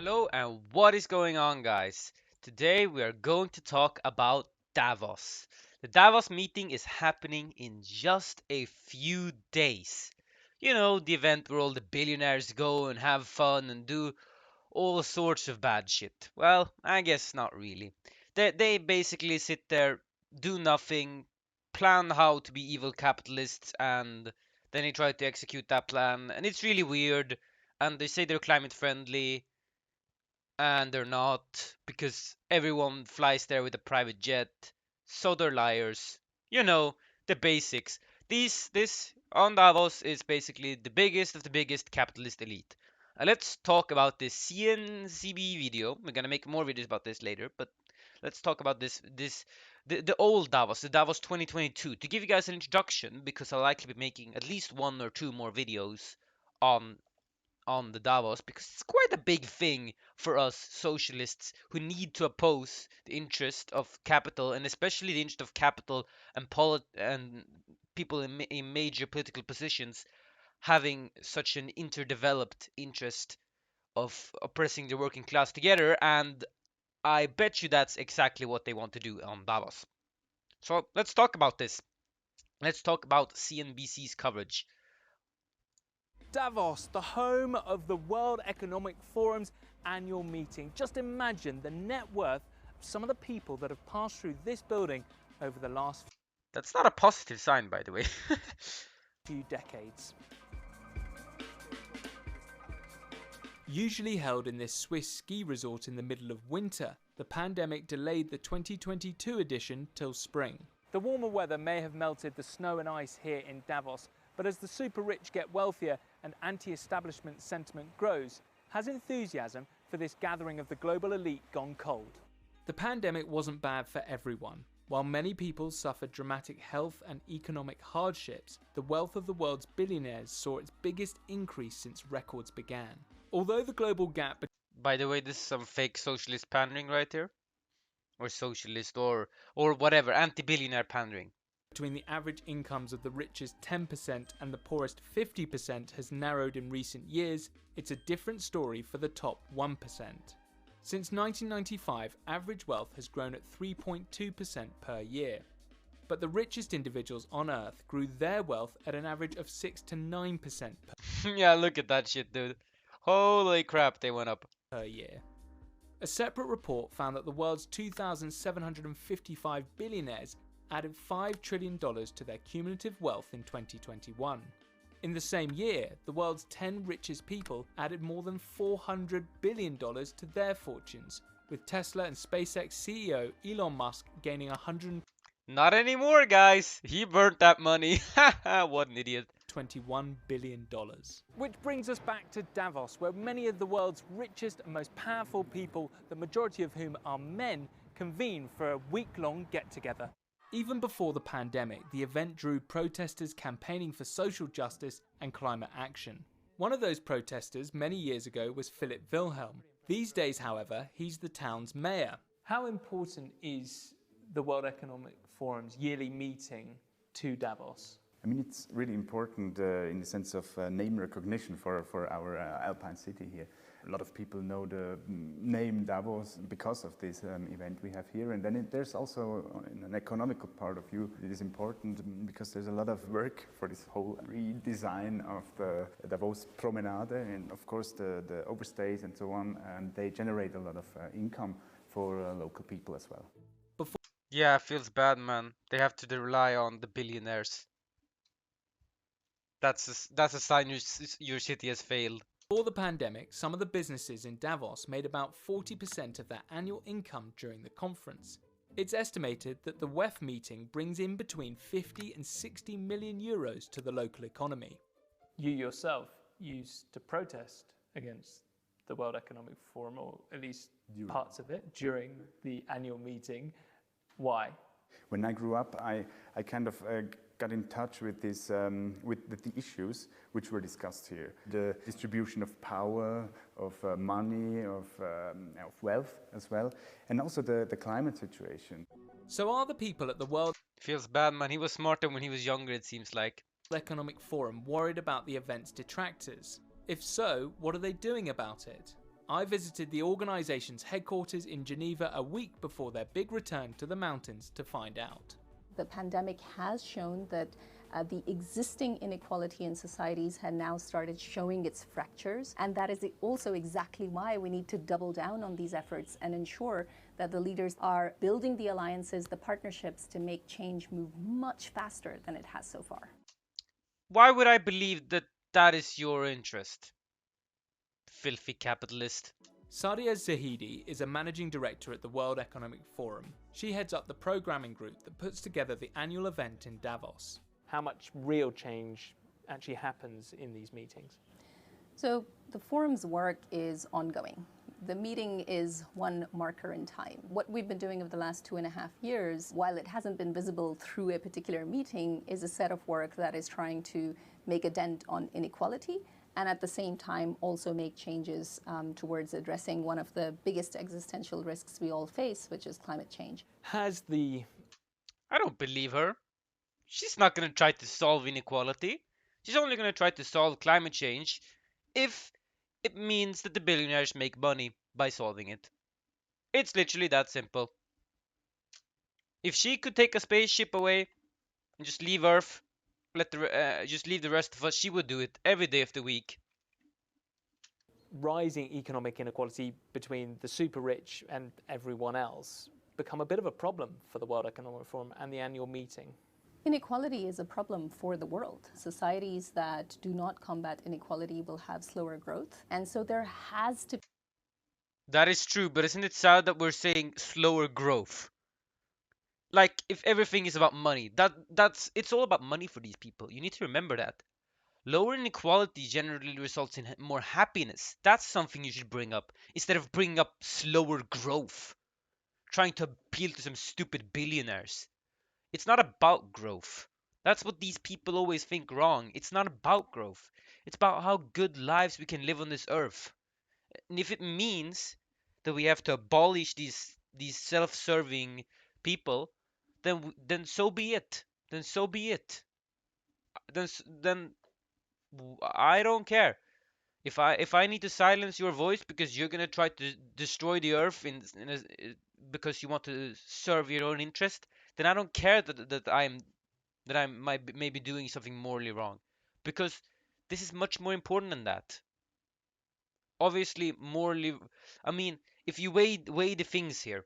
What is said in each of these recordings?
Hello and what is going on, guys? Today we are going to talk about Davos. The Davos meeting is happening in just a few days. You know, the event where all the billionaires go and have fun and do all sorts of bad shit. Well, I guess not really. They basically sit there, do nothing, plan how to be evil capitalists, and then they try to execute that plan, and it's really weird. And they say they're climate friendly and they're not because everyone flies there with a private jet, so they're liars. You know, the basics. This on Davos is basically the biggest of the biggest capitalist elite. Let's talk about this CNCB video. We're gonna make more videos about this later, but let's talk about the old Davos, the Davos 2022, to give you guys an introduction because I'll likely be making at least one or two more videos on the Davos because it's quite a big thing for us socialists who need to oppose the interest of capital and especially the interest of capital and people in major political positions having such an interdeveloped interest of oppressing the working class together, and I bet you that's exactly what they want to do on Davos. So let's talk about this. Let's talk about CNBC's coverage. Davos, the home of the World Economic Forum's annual meeting. Just imagine the net worth of some of the people that have passed through this building over the last That's not a positive sign, by the way. few decades. Usually held in this Swiss ski resort in the middle of winter, the pandemic delayed the 2022 edition till spring. The warmer weather may have melted the snow and ice here in Davos, but as the super rich get wealthier and anti-establishment sentiment grows, has enthusiasm for this gathering of the global elite gone cold? The pandemic wasn't bad for everyone. While many people suffered dramatic health and economic hardships, the wealth of the world's billionaires saw its biggest increase since records began. Although the global gap By the way, this is some fake socialist pandering right here. Or socialist or whatever, anti-billionaire pandering. between the average incomes of the richest 10% and the poorest 50% has narrowed in recent years, it's a different story for the top 1%. Since 1995, average wealth has grown at 3.2% per year. But the richest individuals on Earth grew their wealth at an average of 6 to 9% Yeah, look at that shit, dude. Holy crap, they went up. per year. A separate report found that the world's 2,755 billionaires added $5 trillion to their cumulative wealth in 2021. In the same year, the world's 10 richest people added more than $400 billion to their fortunes, with Tesla and SpaceX CEO Elon Musk gaining Not anymore, guys. He burnt that money. What an idiot. $21 billion. Which brings us back to Davos, where many of the world's richest and most powerful people, the majority of whom are men, convene for a week-long get-together. Even before the pandemic, the event drew protesters campaigning for social justice and climate action. One of those protesters many years ago was Philip Wilhelm. These days, however, he's the town's mayor. How important is the World Economic Forum's yearly meeting to Davos? I mean, it's really important in the sense of name recognition for our Alpine city here. A lot of people know the name Davos because of this event we have here. And then there's also, in an economical part of view, it is important because there's a lot of work for this whole redesign of the Davos promenade. And of course, the overstays and so on, they generate a lot of income for local people as well. Yeah, it feels bad, man. They have to rely on the billionaires. That's a sign your city has failed. Before the pandemic, some of the businesses in Davos made about 40% of their annual income during the conference. It's estimated that the WEF meeting brings in between 50 and 60 million euros to the local economy. You yourself used to protest against the World Economic Forum, or at least parts of it, during the annual meeting. Why? When I grew up, I kind of got in touch with this, with the issues which were discussed here. The distribution of power, of money, of wealth as well, and also the climate situation. So are the people at the World Feels bad, man. He was smarter when he was younger, it seems like. Economic Forum worried about the event's detractors? If so, what are they doing about it? I visited the organisation's headquarters in Geneva a week before their big return to the mountains to find out. The pandemic has shown that the existing inequality in societies had now started showing its fractures, and that is also exactly why we need to double down on these efforts and ensure that the leaders are building the alliances, the partnerships to make change move much faster than it has so far. Why would I believe that that is your interest? Filthy capitalist. Sadia Zahidi is a managing director at the World Economic Forum. She heads up the programming group that puts together the annual event in Davos. How much real change actually happens in these meetings? So the forum's work is ongoing. The meeting is one marker in time. What we've been doing over the last 2.5 years, while it hasn't been visible through a particular meeting, is a set of work that is trying to make a dent on inequality and at the same time also make changes towards addressing one of the biggest existential risks we all face, which is climate change. I don't believe her. She's not going to try to solve inequality. She's only going to try to solve climate change if it means that the billionaires make money by solving it. It's literally that simple. If she could take a spaceship away and just leave Earth, just leave the rest of us, she would do it every day of the week. Rising economic inequality between the super rich and everyone else become a bit of a problem for the World Economic Forum and the annual meeting. Inequality is a problem for the world. Societies that do not combat inequality will have slower growth, and so there has to. That is true, but isn't it sad that we're saying slower growth? Like, if everything is about money, it's all about money for these people. You need to remember that. Lower inequality generally results in more happiness. That's something you should bring up instead of bringing up slower growth, trying to appeal to some stupid billionaires. It's not about growth. That's what these people always think wrong. It's not about growth. It's about how good lives we can live on this earth. And if it means that we have to abolish these self-serving people, then so be it. Then so be it. Then I don't care. If I need to silence your voice because you're gonna try to destroy the earth because you want to serve your own interest, then I don't care that I might maybe doing something morally wrong, because this is much more important than that. Obviously, morally, I mean, if you weigh the things here,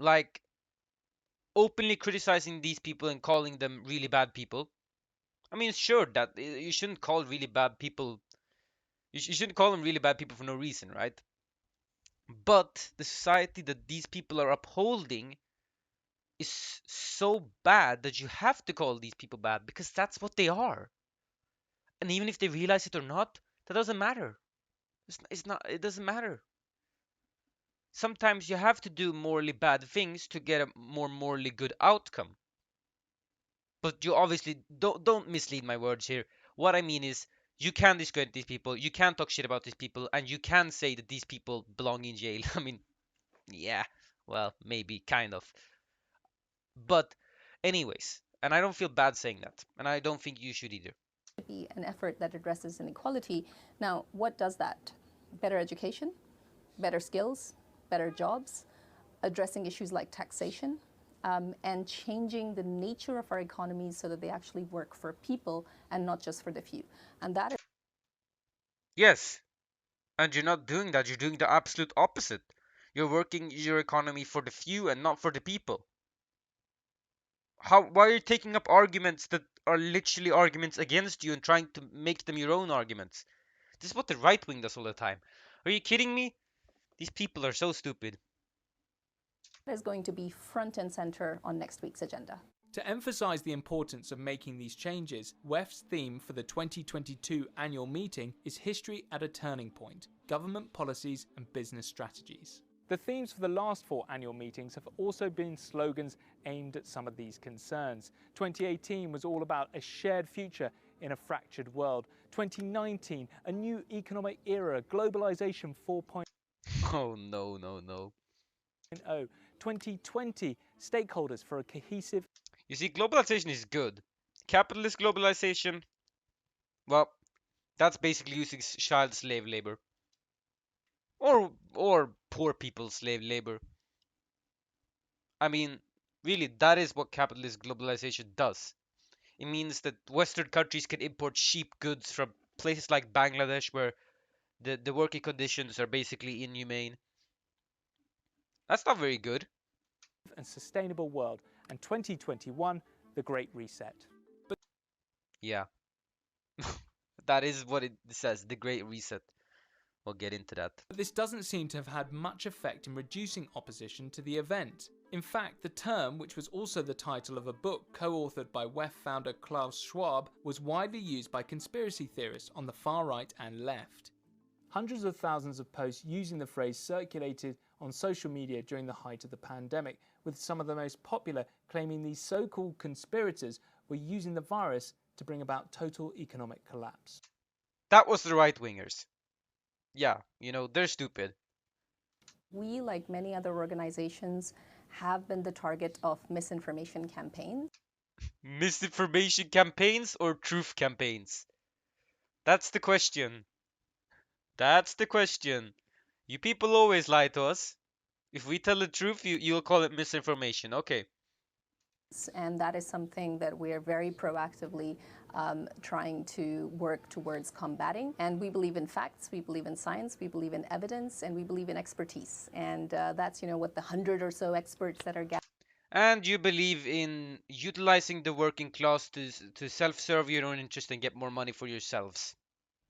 like openly criticizing these people and calling them really bad people. I mean, sure that you shouldn't call really bad people. You shouldn't call them really bad people for no reason, right? But the society that these people are upholding is so bad that you have to call these people bad because that's what they are. And even if they realize it or not, that doesn't matter. It's not. It doesn't matter. Sometimes you have to do morally bad things to get a more morally good outcome. But you obviously don't mislead my words here. What I mean is you can discredit these people, you can talk shit about these people, and you can say that these people belong in jail. I mean, yeah, well, maybe, kind of. But anyways, and I don't feel bad saying that, and I don't think you should either. Be an effort that addresses inequality. Now, what does that? Better education, better skills, better jobs, addressing issues like taxation, and changing the nature of our economies so that they actually work for people and not just for the few. And that is. Yes, and you're not doing that, you're doing the absolute opposite. You're working your economy for the few and not for the people. Why are you taking up arguments that are literally arguments against you and trying to make them your own arguments? This is what the right wing does all the time. Are you kidding me? These people are so stupid. Is going to be front and center on next week's agenda. To emphasise the importance of making these changes, WEF's theme for the 2022 annual meeting is History at a Turning Point, Government Policies and Business Strategies. The themes for the last 4 annual meetings have also been slogans aimed at some of these concerns. 2018 was all about a shared future in a fractured world. 2019, a new economic era, globalisation 4.0. Oh, no, no, no. 2020, stakeholders for a cohesive. You see, globalization is good. Capitalist globalization, well, that's basically using child slave labor. or poor people's slave labor. I mean, really, that is what capitalist globalization does. It means that Western countries can import cheap goods from places like Bangladesh where the working conditions are basically inhumane. That's not very good. And sustainable world, and 2021, the Great Reset. Yeah, that is what it says, the Great Reset. We'll get into that. But this doesn't seem to have had much effect in reducing opposition to the event. In fact, the term, which was also the title of a book co-authored by WEF founder Klaus Schwab, was widely used by conspiracy theorists on the far right and left. Hundreds of thousands of posts using the phrase circulated on social media during the height of the pandemic, with some of the most popular claiming these so-called conspirators were using the virus to bring about total economic collapse. That was the right-wingers. Yeah, they're stupid. We, like many other organizations, have been the target of misinformation campaigns. Misinformation campaigns or truth campaigns? That's the question. That's the question. You people always lie to us. If we tell the truth, you'll call it misinformation. Okay. And that is something that we're very proactively trying to work towards combating. And we believe in facts, we believe in science, we believe in evidence, and we believe in expertise. And that's, what the 100 or so experts that are gathered. And you believe in utilizing the working class to self-serve your own interest and get more money for yourselves.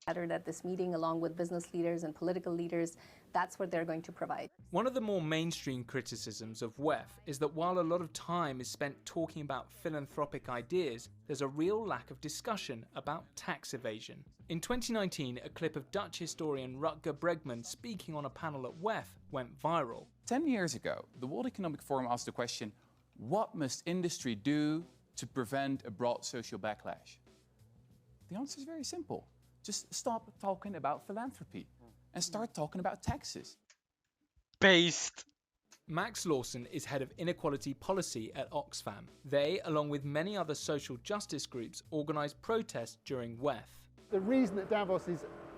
At this meeting, along with business leaders and political leaders, that's what they're going to provide. One of the more mainstream criticisms of WEF is that while a lot of time is spent talking about philanthropic ideas, there's a real lack of discussion about tax evasion. In 2019, a clip of Dutch historian Rutger Bregman speaking on a panel at WEF went viral. 10 years ago, the World Economic Forum asked the question, what must industry do to prevent a broad social backlash? The answer is very simple. Just stop talking about philanthropy and start talking about taxes. Based. Max Lawson is head of inequality policy at Oxfam. They, along with many other social justice groups, organised protests during WEF. The reason that Davos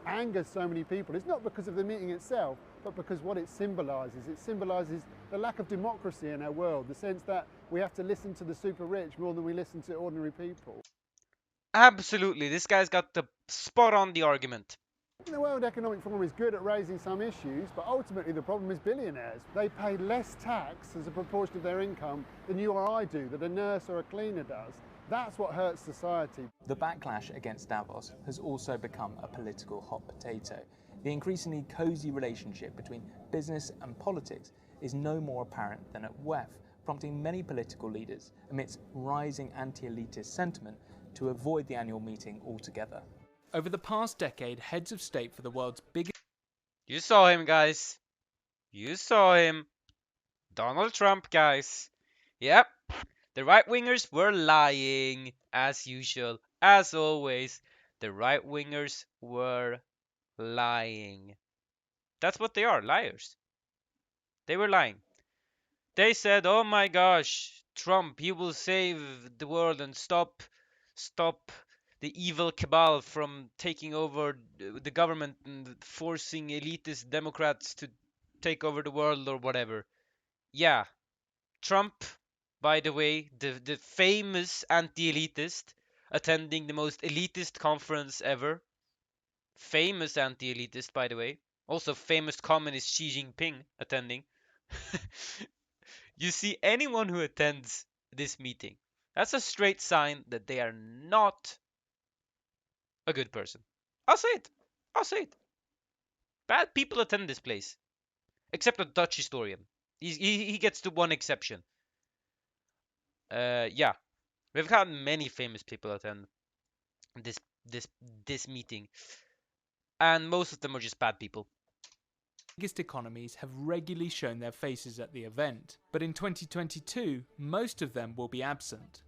angers so many people is not because of the meeting itself, but because what it symbolises. It symbolises the lack of democracy in our world, the sense that we have to listen to the super rich more than we listen to ordinary people. Absolutely, this guy's got the spot on the argument. The World Economic Forum is good at raising some issues, but ultimately the problem is billionaires. They pay less tax as a proportion of their income than you or I do, that a nurse or a cleaner does. That's what hurts society. The backlash against Davos has also become a political hot potato. The increasingly cosy relationship between business and politics is no more apparent than at WEF, prompting many political leaders, amidst rising anti-elitist sentiment, to avoid the annual meeting altogether. Over the past decade, heads of state for the world's biggest... You saw him, guys. You saw him. Donald Trump, guys. Yep. The right-wingers were lying, as usual. As always, the right-wingers were lying. That's what they are, liars. They were lying. They said, oh my gosh, Trump, he will save the world and stop the evil cabal from taking over the government and forcing elitist Democrats to take over the world or whatever. Yeah, Trump, by the way, the famous anti-elitist, attending the most elitist conference ever. Famous anti-elitist, by the way. Also famous communist Xi Jinping attending. You see, anyone who attends this meeting, that's a straight sign that they are not a good person. I'll say it. I'll say it. Bad people attend this place. Except a Dutch historian. He gets the one exception. Yeah. We've had many famous people attend this meeting. And most of them are just bad people. Biggest economies have regularly shown their faces at the event, but in 2022, most of them will be absent.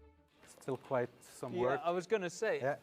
Still quite some work. I was going to say. Yeah,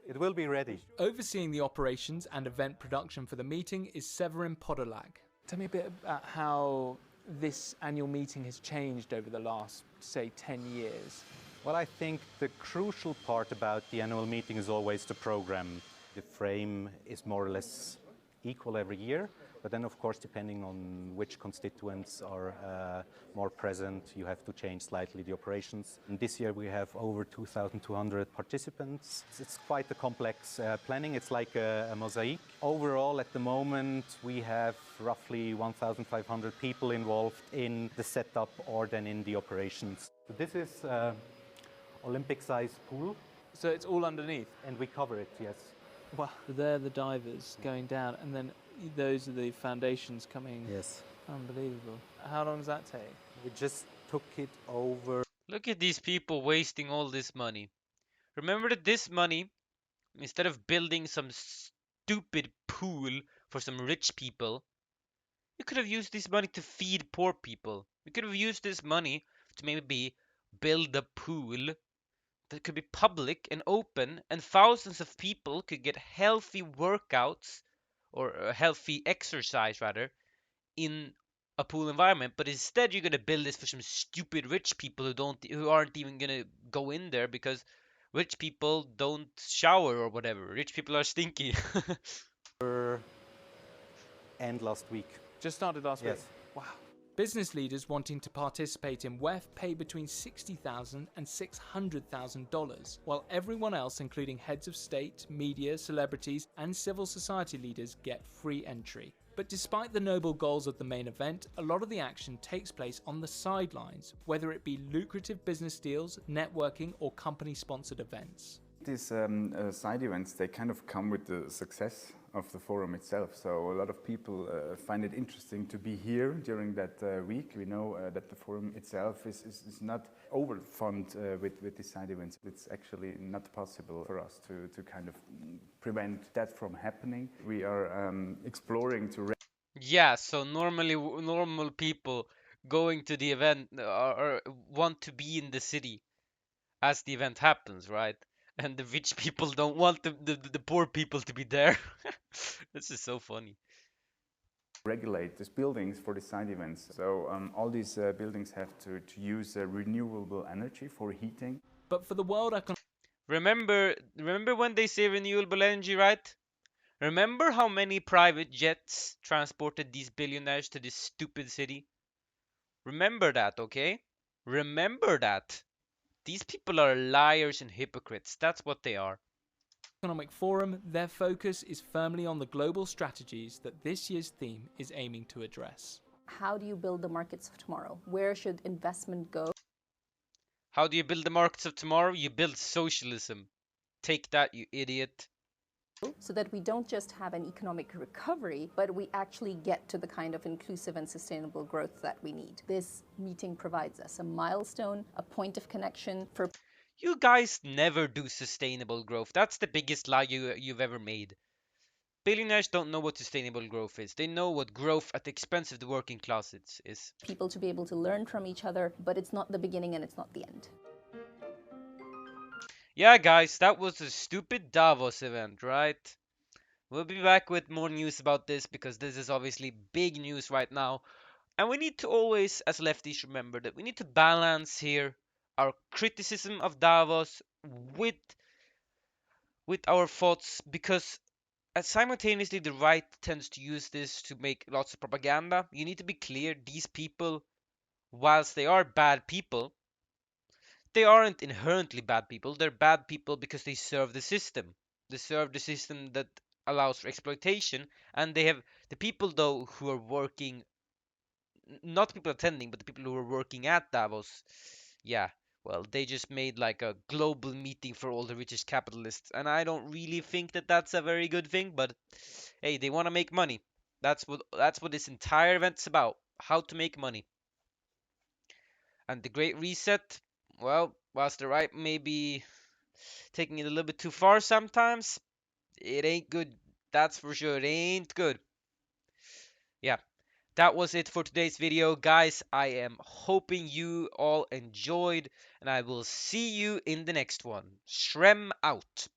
it will be ready. Overseeing the operations and event production for the meeting is Severin Podolak. Tell me a bit about how this annual meeting has changed over the last, say, 10 years. Well, I think the crucial part about the annual meeting is always the program. The frame is more or less equal every year, But then, of course, depending on which constituents are more present, you have to change slightly the operations. And this year we have over 2,200 participants. It's quite a complex planning. It's like a mosaic. Overall, at the moment, we have roughly 1,500 people involved in the setup or then in the operations. So this is Olympic-sized pool. So it's all underneath. And we cover it, yes. Wow. They're the divers going down, and then those are the foundations coming. Yes. Unbelievable. How long does that take? We just took it over. Look at these people wasting all this money. Remember that this money, instead of building some stupid pool for some rich people, you could have used this money to feed poor people. You could have used this money to maybe build a pool that could be public and open, and thousands of people could get healthy workouts or healthy exercise rather in a pool environment. But instead you're gonna build this for some stupid rich people who aren't even gonna go in there because rich people don't shower or whatever. Rich people are stinky. And last week. Just started last Yes. week? Wow. Business leaders wanting to participate in WEF pay between $60,000 and $600,000, while everyone else, including heads of state, media, celebrities, and civil society leaders, get free entry. But despite the noble goals of the main event, a lot of the action takes place on the sidelines, whether it be lucrative business deals, networking, or company-sponsored events. These side events, they kind of come with the success of the forum itself. So a lot of people find it interesting to be here during that week. We know that the forum itself is not overfunded with these side events. It's actually not possible for us to kind of prevent that from happening. We are exploring to... Yeah, so normally normal people going to the event or want to be in the city as the event happens, right? And the rich people don't want the poor people to be there. This is so funny. Regulate these buildings for the side events. So all these buildings have to use renewable energy for heating. But for the World Economic... Remember when they say renewable energy, right? Remember how many private jets transported these billionaires to this stupid city? Remember that, okay? Remember that. These people are liars and hypocrites. That's what they are. Economic Forum, their focus is firmly on the global strategies that this year's theme is aiming to address. How do you build the markets of tomorrow? Where should investment go? How do you build the markets of tomorrow? You build socialism. Take that, you idiot. So that we don't just have an economic recovery, but we actually get to the kind of inclusive and sustainable growth that we need. This meeting provides us a milestone, a point of connection for... You guys never do sustainable growth. That's the biggest lie you've ever made. Billionaires don't know what sustainable growth is. They know what growth at the expense of the working class is. People to be able to learn from each other, but it's not the beginning and it's not the end. Yeah, guys, that was a stupid Davos event, right? We'll be back with more news about this because this is obviously big news right now. And we need to always, as lefties, remember that we need to balance here our criticism of Davos with our thoughts, because simultaneously the right tends to use this to make lots of propaganda. You need to be clear, these people, whilst they are bad people, they aren't inherently bad people. They're bad people because they serve the system. They serve the system that allows for exploitation. And they have the people, though, who are working, not people attending, but the people who are working at Davos. Yeah, well, they just made like a global meeting for all the richest capitalists. And I don't really think that that's a very good thing. But hey, they want to make money. That's what this entire event's about. How to make money. And the Great Reset, well, whilst the right may be taking it a little bit too far sometimes, it ain't good. That's for sure. It ain't good. Yeah, that was it for today's video, guys. I am hoping you all enjoyed, and I will see you in the next one. Shrem out.